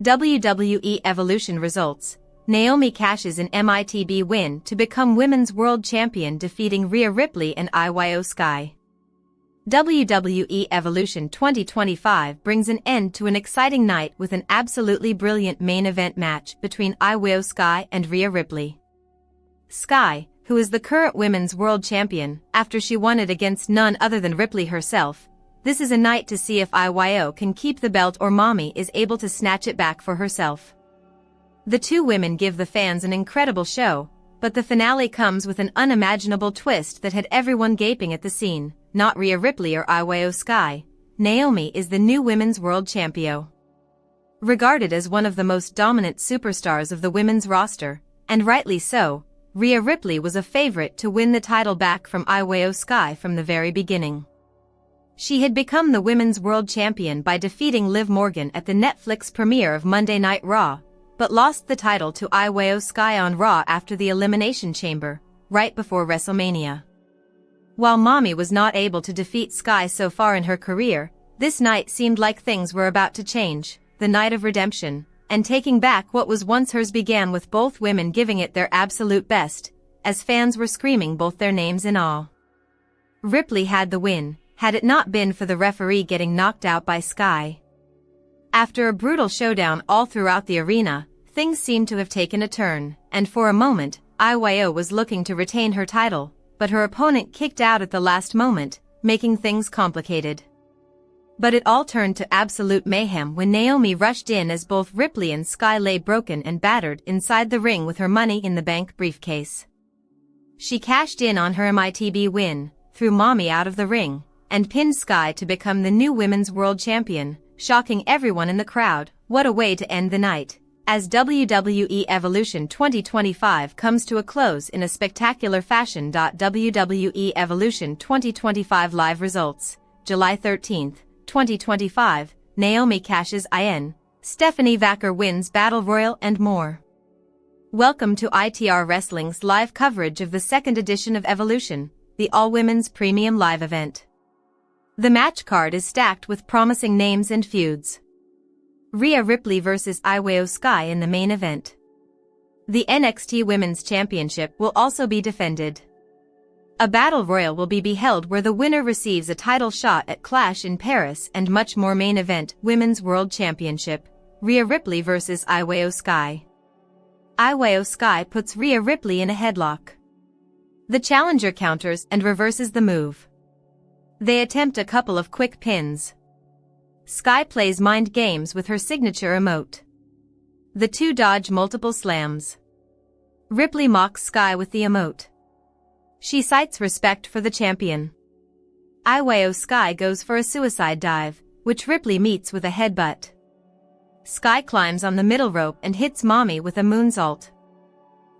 WWE Evolution results. Naomi CASHES IN MITB win to become Women's World Champion, defeating Rhea, Ripley and IYO SKY. WWE Evolution 2025 brings an end to an exciting night with an absolutely brilliant main event match between IYO SKY and Rhea Ripley. Sky, who is the current Women's World Champion, after she won it against none other than Ripley herself. This is a night to see if IYO can keep the belt or Mami is able to snatch it back for herself. The two women give the fans an incredible show, but the finale comes with an unimaginable twist that had everyone gaping at the scene. Not Rhea Ripley or IYO SKY, Naomi is the new Women's World Champion. Regarded as one of the most dominant superstars of the women's roster, and rightly so, Rhea Ripley was a favorite to win the title back from IYO SKY from the very beginning. She had become the Women's World Champion by defeating Liv Morgan at the Netflix premiere of Monday Night Raw, but lost the title to IYO SKY on Raw after the Elimination Chamber, right before WrestleMania. While Mami was not able to defeat Sky so far in her career, this night seemed like things were about to change. The night of redemption, and taking back what was once hers, began with both women giving it their absolute best, as fans were screaming both their names in awe. Ripley had the win, had it not been for the referee getting knocked out by Sky. After a brutal showdown all throughout the arena, things seemed to have taken a turn, and for a moment, IYO was looking to retain her title, but her opponent kicked out at the last moment, making things complicated. But it all turned to absolute mayhem when Naomi rushed in as both Ripley and Sky lay broken and battered inside the ring with her Money in the Bank briefcase. She cashed in on her MITB win, threw Mami out of the ring, and pinned Sky to become the new Women's World Champion, shocking everyone in the crowd. What a way to end the night, as WWE Evolution 2025 comes to a close in a spectacular fashion. WWE Evolution 2025 live results, July 13, 2025, Naomi CASHES IN, Stephanie Vaquer wins Battle Royal and more. Welcome to ITR Wrestling's live coverage of the second edition of Evolution, the all-women's premium live event. The match card is stacked with promising names and feuds. Rhea Ripley vs IYO SKY in the main event. The NXT Women's Championship will also be defended. A battle royal will be held where the winner receives a title shot at Clash in Paris, and much more. Main event Women's World Championship, Rhea Ripley vs IYO SKY. IYO SKY puts Rhea Ripley in a headlock. The challenger counters and reverses the move. They attempt a couple of quick pins. Sky plays mind games with her signature emote. The two dodge multiple slams. Ripley mocks Sky with the emote. She cites respect for the champion. IYO SKY goes for a suicide dive, which Ripley meets with a headbutt. Sky climbs on the middle rope and hits Mami with a moonsault.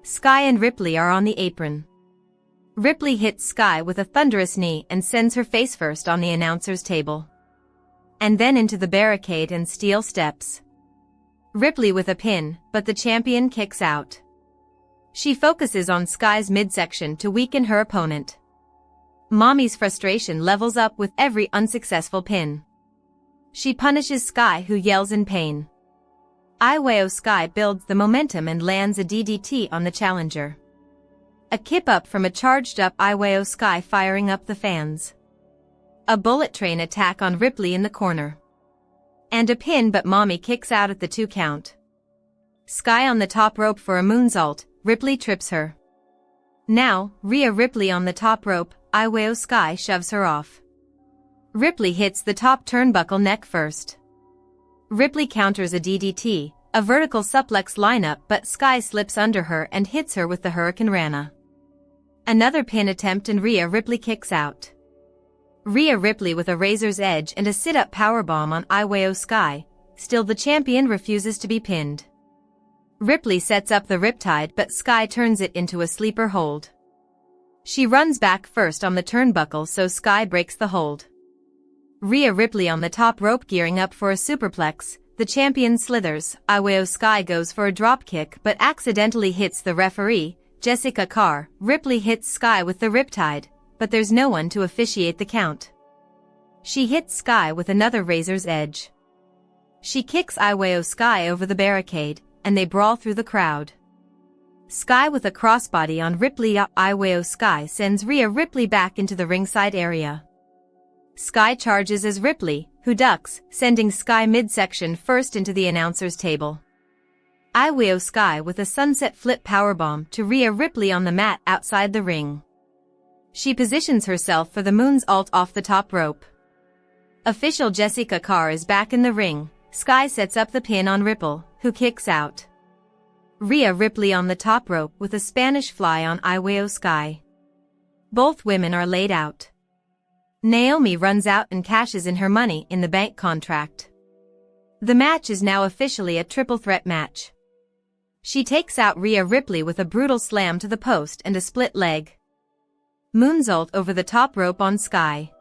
Sky and Ripley are on the apron. Ripley hits Sky with a thunderous knee and sends her face first on the announcer's table. And then into the barricade and steel steps. Ripley with a pin, but the champion kicks out. She focuses on Sky's midsection to weaken her opponent. Mami's frustration levels up with every unsuccessful pin. She punishes Sky, who yells in pain. IYO SKY builds the momentum and lands a DDT on the challenger. A kip up from a charged up IYO SKY, firing up the fans. A bullet train attack on Ripley in the corner. And a pin, but Mami kicks out at the 2 count. Sky on the top rope for a moonsault, Ripley trips her. Now, Rhea Ripley on the top rope, IYO SKY shoves her off. Ripley hits the top turnbuckle neck first. Ripley counters a DDT, a vertical suplex lineup, but Sky slips under her and hits her with the Hurricane Rana. Another pin attempt and Rhea Ripley kicks out. Rhea Ripley with a razor's edge and a sit-up powerbomb on IYO SKY, still the champion refuses to be pinned. Ripley sets up the riptide, but Sky turns it into a sleeper hold. She runs back first on the turnbuckle, so Sky breaks the hold. Rhea Ripley on the top rope gearing up for a superplex, the champion slithers. IYO SKY goes for a dropkick but accidentally hits the referee, Jessica Carr. Ripley hits Sky with the riptide, but there's no one to officiate the count. She hits Sky with another razor's edge. She kicks IYO SKY over the barricade, and they brawl through the crowd. Sky with a crossbody on Ripley. IYO SKY sends Rhea Ripley back into the ringside area. Sky charges as Ripley, who ducks, sending Sky midsection first into the announcer's table. IYO SKY with a sunset flip powerbomb to Rhea Ripley on the mat outside the ring. She positions herself for the moonsault off the top rope. Official Jessica Carr is back in the ring. Sky sets up the pin on Ripple, who kicks out. Rhea Ripley on the top rope with a Spanish fly on IYO SKY. Both women are laid out. Naomi runs out and cashes in her Money in the Bank contract. The match is now officially a triple threat match. She takes out Rhea Ripley with a brutal slam to the post and a split leg. Moonsault over the top rope on Sky.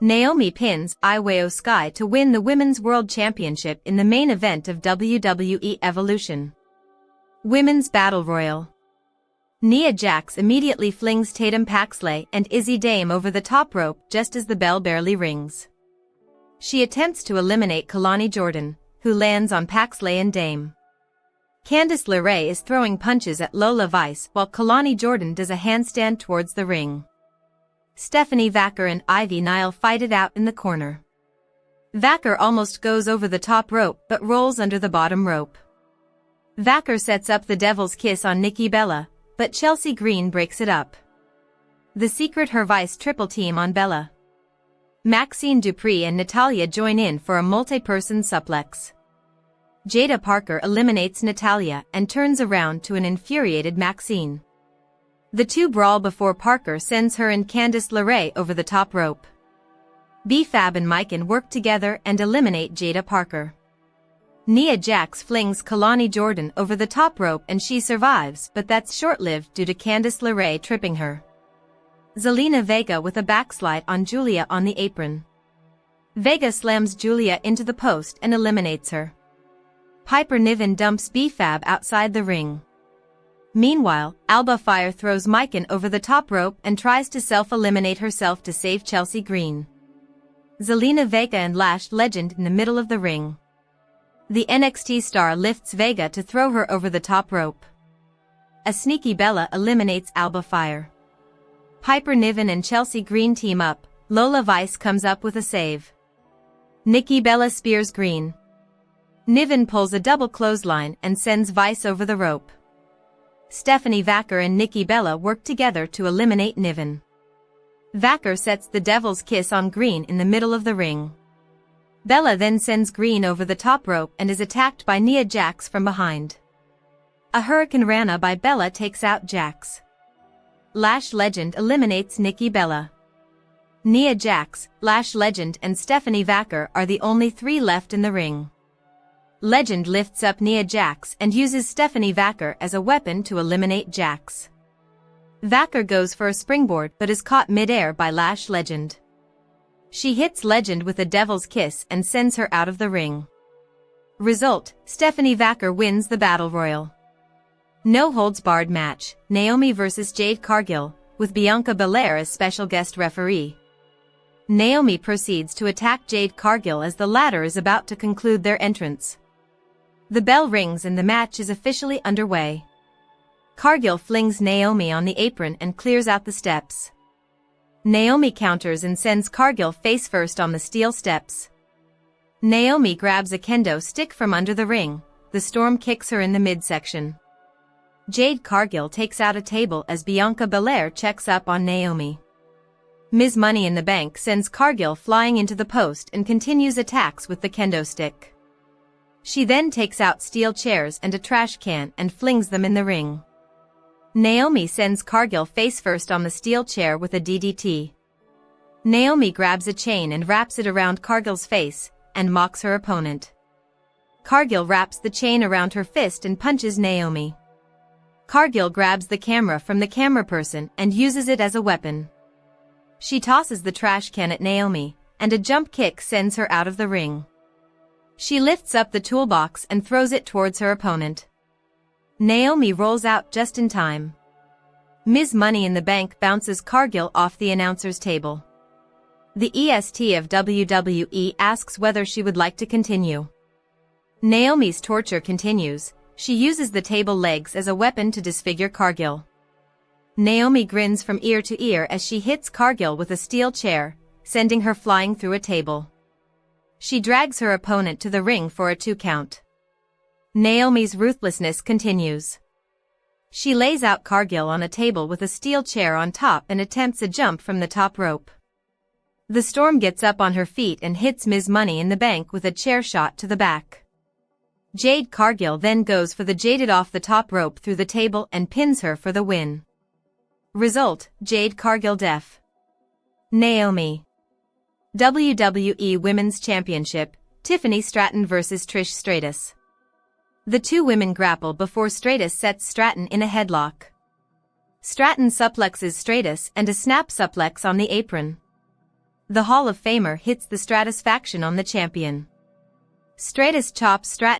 Naomi pins IYO SKY to win the Women's World Championship in the main event of WWE Evolution. Women's Battle Royal. Nia Jax immediately flings Tatum Paxley and Izzy Dame over the top rope just as the bell barely rings. She attempts to eliminate Kalani Jordan, who lands on Paxley and Dame. Candice LeRae is throwing punches at Lola Vice while Kalani Jordan does a handstand towards the ring. Stephanie Vacker and Ivy Nile fight it out in the corner. Vacker almost goes over the top rope but rolls under the bottom rope. Vacker sets up the Devil's Kiss on Nikki Bella, but Chelsea Green breaks it up. The Secret Her Vice triple team on Bella. Maxine Dupree and Natalya join in for a multi-person suplex. Jada Parker eliminates Natalya and turns around to an infuriated Maxine. The two brawl before Parker sends her and Candice LeRae over the top rope. B-Fab and Myken work together and eliminate Jada Parker. Nia Jax flings Kalani Jordan over the top rope and she survives, but that's short-lived due to Candice LeRae tripping her. Zelina Vega with a backslide on Julia on the apron. Vega slams Julia into the post and eliminates her. Piper Niven dumps B-Fab outside the ring. Meanwhile, Alba Fire throws Myken over the top rope and tries to self-eliminate herself to save Chelsea Green. Zelina Vega and Lash Legend in the middle of the ring. The NXT star lifts Vega to throw her over the top rope. A sneaky Bella eliminates Alba Fire. Piper Niven and Chelsea Green team up. Lola Vice comes up with a save. Nikki Bella spears Green. Niven pulls a double clothesline and sends Vice over the rope. Stephanie Vacker and Nikki Bella work together to eliminate Niven. Vacker sets the Devil's Kiss on Green in the middle of the ring. Bella then sends Green over the top rope and is attacked by Nia Jax from behind. A Hurricane Rana by Bella takes out Jax. Lash Legend eliminates Nikki Bella. Nia Jax, Lash Legend and Stephanie Vacker are the only three left in the ring. Legend lifts up Nia Jax and uses Stephanie Vacker as a weapon to eliminate Jax. Vacker goes for a springboard but is caught mid-air by Lash Legend. She hits Legend with a Devil's Kiss and sends her out of the ring. Result, Stephanie Vacker wins the Battle Royal. No holds barred match, Naomi vs Jade Cargill, with Bianca Belair as special guest referee. Naomi proceeds to attack Jade Cargill as the latter is about to conclude their entrance. The bell rings and the match is officially underway. Cargill flings Naomi on the apron and clears out the steps. Naomi counters and sends Cargill face first on the steel steps. Naomi grabs a kendo stick from under the ring. The Storm kicks her in the midsection. Jade Cargill takes out a table as Bianca Belair checks up on Naomi. Ms. Money in the Bank sends Cargill flying into the post and continues attacks with the kendo stick. She then takes out steel chairs and a trash can and flings them in the ring. Naomi sends Cargill face first on the steel chair with a DDT. Naomi grabs a chain and wraps it around Cargill's face, and mocks her opponent. Cargill wraps the chain around her fist and punches Naomi. Cargill grabs the camera from the camera person and uses it as a weapon. She tosses the trash can at Naomi, and a jump kick sends her out of the ring. She lifts up the toolbox and throws it towards her opponent. Naomi rolls out just in time. Ms. Money in the Bank bounces Cargill off the announcer's table. The EST of WWE asks whether she would like to continue. Naomi's torture continues. She uses the table legs as a weapon to disfigure Cargill. Naomi grins from ear to ear as she hits Cargill with a steel chair, sending her flying through a table. She drags her opponent to the ring for a 2 count. Naomi's ruthlessness continues. She lays out Cargill on a table with a steel chair on top and attempts a jump from the top rope. The Storm gets up on her feet and hits Ms. Money in the Bank with a chair shot to the back. Jade Cargill then goes for the Jaded off the top rope through the table and pins her for the win. Result, Jade Cargill def. Naomi. WWE Women's Championship, Tiffany Stratton vs. Trish Stratus. The two women grapple before Stratus sets Stratton in a headlock. Stratton suplexes Stratus and a snap suplex on the apron. The Hall of Famer hits the Stratus faction on the champion. Stratus chops Stratton